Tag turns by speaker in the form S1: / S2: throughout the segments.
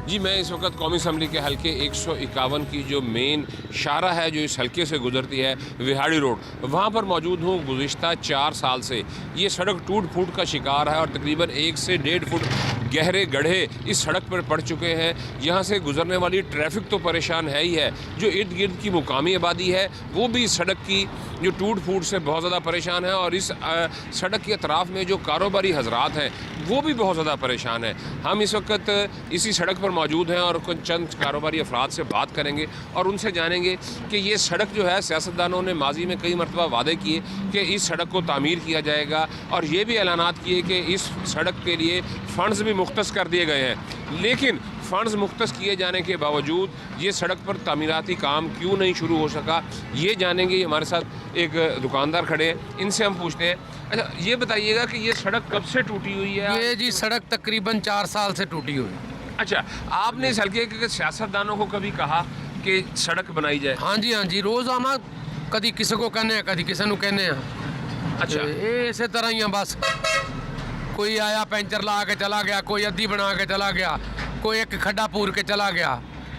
S1: جی میں اس وقت قومی اسمبلی کے حلقے 151 کی جو مین شاہراہ ہے جو اس حلقے سے گزرتی ہے وہاڑی روڈ، وہاں پر موجود ہوں۔ گزشتہ 4 سال سے یہ سڑک ٹوٹ پھوٹ کا شکار ہے اور تقریباً 1 سے 1.5 فٹ گہرے گڑھے اس سڑک پر پڑ چکے ہیں۔ یہاں سے گزرنے والی ٹریفک تو پریشان ہے ہی ہے، جو ارد گرد کی مقامی آبادی ہے وہ بھی اس سڑک کی جو ٹوٹ پھوٹ سے بہت زیادہ پریشان ہے، اور اس سڑک کے اطراف میں جو کاروباری حضرات ہیں وہ بھی بہت زیادہ پریشان ہیں۔ ہم اس وقت اسی سڑک پر موجود ہیں اور چند کاروباری افراد سے بات کریں گے اور ان سے جانیں گے کہ یہ سڑک جو ہے، سیاستدانوں نے ماضی میں کئی مرتبہ وعدے کیے کہ اس سڑک کو تعمیر کیا جائے گا، اور یہ بھی اعلانات کیے کہ اس سڑک کے لیے فنڈز بھی مختص کر دیے گئے ہیں، لیکن فنڈز مختص کیے جانے کے باوجود یہ سڑک پر تعمیراتی کام کیوں نہیں شروع ہو سکا، یہ جانیں گے۔ ہمارے ساتھ ایک دکاندار کھڑے ہیں، ان سے ہم پوچھتے ہیں۔ اچھا یہ بتائیے گا کہ یہ سڑک کب سے ٹوٹی ہوئی ہے؟
S2: یہ جی سڑک تقریباً 4 سال سے ٹوٹی ہوئی۔
S1: اچھا، آپ نے اس حلقے کے سیاستدانوں کو کبھی کہا کہ سڑک بنائی جائے؟
S2: ہاں جی روزانہ کدی کسی کو کہنے ہیں، کدی کسی کو کہنے ہیں۔
S1: اچھا،
S2: اسی طرح ہی ہیں، بس کوئی آیا پینچر لا کے چلا گیا، کوئی ادھی بنا کے چلا گیا، کوئی ایک کھڈا پور کے چلا گیا،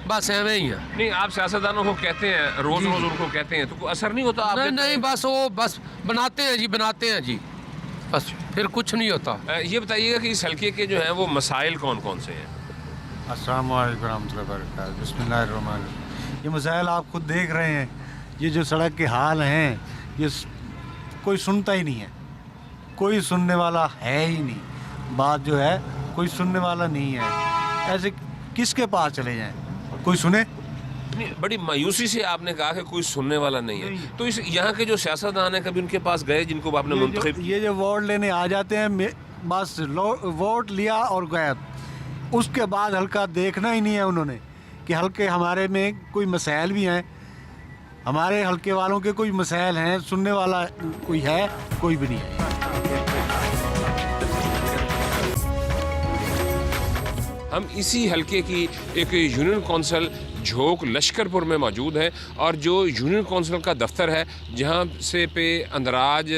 S2: بس ایویں ہی ہے۔
S1: نہیں آپ سیاستدانوں کو کہتے ہیں، روز ان کو کہتے ہیں، تو کوئی اثر نہیں ہوتا؟
S2: نہیں بس وہ بس بناتے ہیں جی بس پھر کچھ نہیں ہوتا۔
S1: یہ بتائیے گا کہ اس حلقے کے جو ہیں وہ مسائل کون کون سے ہیں؟
S3: السلام علیکم ورحمۃ اللہ وبرکاتہ۔ بسم اللہ الرحمن الرحیم۔ یہ مسائل آپ خود دیکھ رہے ہیں، یہ جو سڑک کے حال ہیں یہ کوئی سنتا ہی نہیں ہے، کوئی سننے والا ہے ہی نہیں۔ بات جو ہے کوئی سننے والا نہیں ہے، ایسے کس کے پاس چلے جائیں، کوئی سنے؟
S1: بڑی مایوسی سے آپ نے کہا کہ کوئی سننے والا نہیں ہے، تو اس یہاں کے جو سیاستدان ہیں کبھی ان کے پاس گئے جن کو آپ نے منتخب؟
S3: یہ جو ووٹ لینے آ جاتے ہیں، بس ووٹ لیا اور گئے، اس کے بعد حلقہ دیکھنا ہی نہیں ہے انہوں نے کہ حلقے ہمارے میں کوئی مسائل بھی ہیں، ہمارے حلقے والوں کے کوئی مسائل ہیں، سننے والا کوئی ہے؟ کوئی بھی نہیں ہے۔
S1: ہم اسی حلقے کی ایک یونین کونسل جھوک لشکر پور میں موجود ہیں، اور جو یونین کونسل کا دفتر ہے جہاں سے پہ اندراج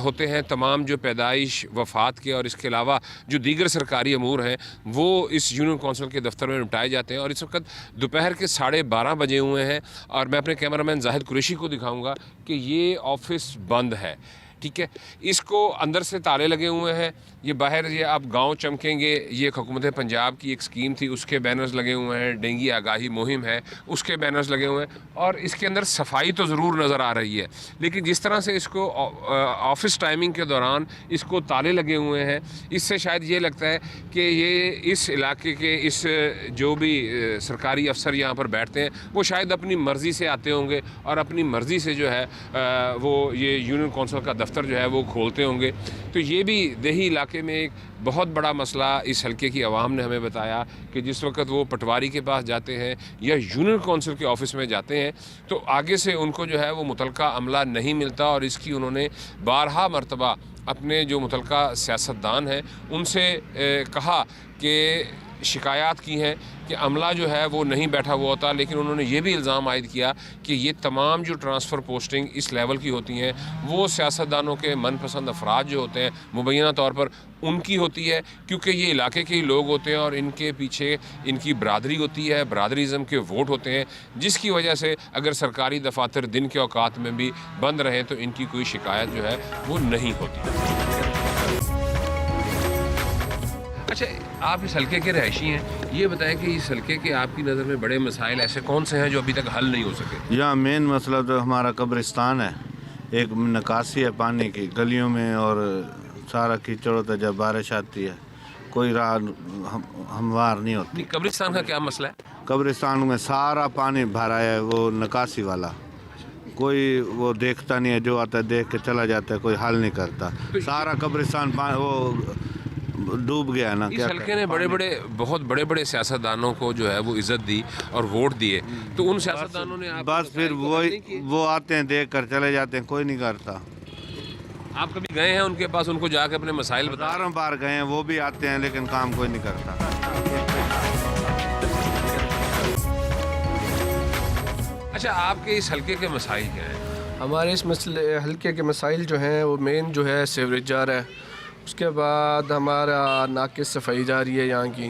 S1: ہوتے ہیں تمام جو پیدائش، وفات کے اور اس کے علاوہ جو دیگر سرکاری امور ہیں وہ اس یونین کونسل کے دفتر میں نپٹائے جاتے ہیں۔ اور اس وقت دوپہر کے 12:30 بجے ہوئے ہیں، اور میں اپنے کیمرہ مین زاہد قریشی کو دکھاؤں گا کہ یہ آفس بند ہے، ٹھیک ہے، اس کو اندر سے تالے لگے ہوئے ہیں۔ یہ باہر یہ آپ گاؤں چمکیں گے، یہ حکومت پنجاب کی ایک سکیم تھی، اس کے بینرز لگے ہوئے ہیں، ڈینگی آگاہی مہم ہے اس کے بینرز لگے ہوئے ہیں، اور اس کے اندر صفائی تو ضرور نظر آ رہی ہے، لیکن جس طرح سے اس کو آفس ٹائمنگ کے دوران اس کو تالے لگے ہوئے ہیں، اس سے شاید یہ لگتا ہے کہ یہ اس علاقے کے اس جو بھی سرکاری افسر یہاں پر بیٹھتے ہیں وہ شاید اپنی مرضی سے آتے ہوں گے اور اپنی مرضی سے جو ہے وہ یہ یونین کونسل کا دفتر جو ہے وہ کھولتے ہوں گے۔ تو یہ بھی دیہی علاقے میں ایک بہت بڑا مسئلہ اس حلقے کی عوام نے ہمیں بتایا کہ جس وقت وہ پٹواری کے پاس جاتے ہیں یا یونین کونسل کے آفس میں جاتے ہیں تو آگے سے ان کو جو ہے وہ متعلقہ عملہ نہیں ملتا، اور اس کی انہوں نے بارہا مرتبہ اپنے جو متعلقہ سیاستدان ہیں ان سے کہا کہ شکایات کی ہیں کہ عملہ جو ہے وہ نہیں بیٹھا ہوا ہوتا، لیکن انہوں نے یہ بھی الزام عائد کیا کہ یہ تمام جو ٹرانسفر پوسٹنگ اس لیول کی ہوتی ہیں وہ سیاستدانوں کے من پسند افراد جو ہوتے ہیں مبینہ طور پر ان کی ہوتی ہے، کیونکہ یہ علاقے کے ہی لوگ ہوتے ہیں اور ان کے پیچھے ان کی برادری ہوتی ہے، برادریزم کے ووٹ ہوتے ہیں، جس کی وجہ سے اگر سرکاری دفاتر دن کے اوقات میں بھی بند رہیں تو ان کی کوئی شکایت جو ہے وہ نہیں ہوتی۔ اچھا آپ اس حلقے کے رہائشی ہیں، یہ بتائیں کہ اس حلقے کے آپ کی نظر میں بڑے مسائل ایسے کون سے ہیں جو ابھی تک حل نہیں ہو سکے؟
S4: یہاں مین مسئلہ تو ہمارا قبرستان ہے، ایک نکاسی ہے پانی کی گلیوں میں، اور سارا کیچڑ ہوتا ہے جب بارش آتی ہے، کوئی راہ ہموار نہیں ہوتی۔
S1: قبرستان کا کیا مسئلہ ہے؟
S4: قبرستان میں سارا پانی بھرا ہے، وہ نکاسی والا، کوئی وہ دیکھتا نہیں ہے، جو آتا ہے دیکھ کے چلا جاتا ہے، کوئی حل نہیں کرتا، سارا قبرستان وہ ڈوب گیا نا۔
S1: اس حلقے نے بہت بڑے سیاستدانوں کو جو ہے وہ عزت دی اور ووٹ دیے، تو ان سیاستدانوں نے
S4: بس پھر وہ آتے ہیں دیکھ کر چلے جاتے ہیں، کوئی نہیں کرتا۔
S1: آپ کبھی گئے ہیں ان کے پاس، ان کو جا کے اپنے مسائل بتا؟
S4: ہزاروں بار گئے ہیں، وہ بھی آتے ہیں لیکن کام کوئی نہیں کرتا۔
S1: اچھا آپ کے اس حلقے کے مسائل کیا ہیں؟
S5: ہمارے اس حلقے کے مسائل جو ہیں وہ مین جو ہے سیوریج جار ہے، اس کے بعد ہمارا ناقص صفائی جاری ہے یہاں کی،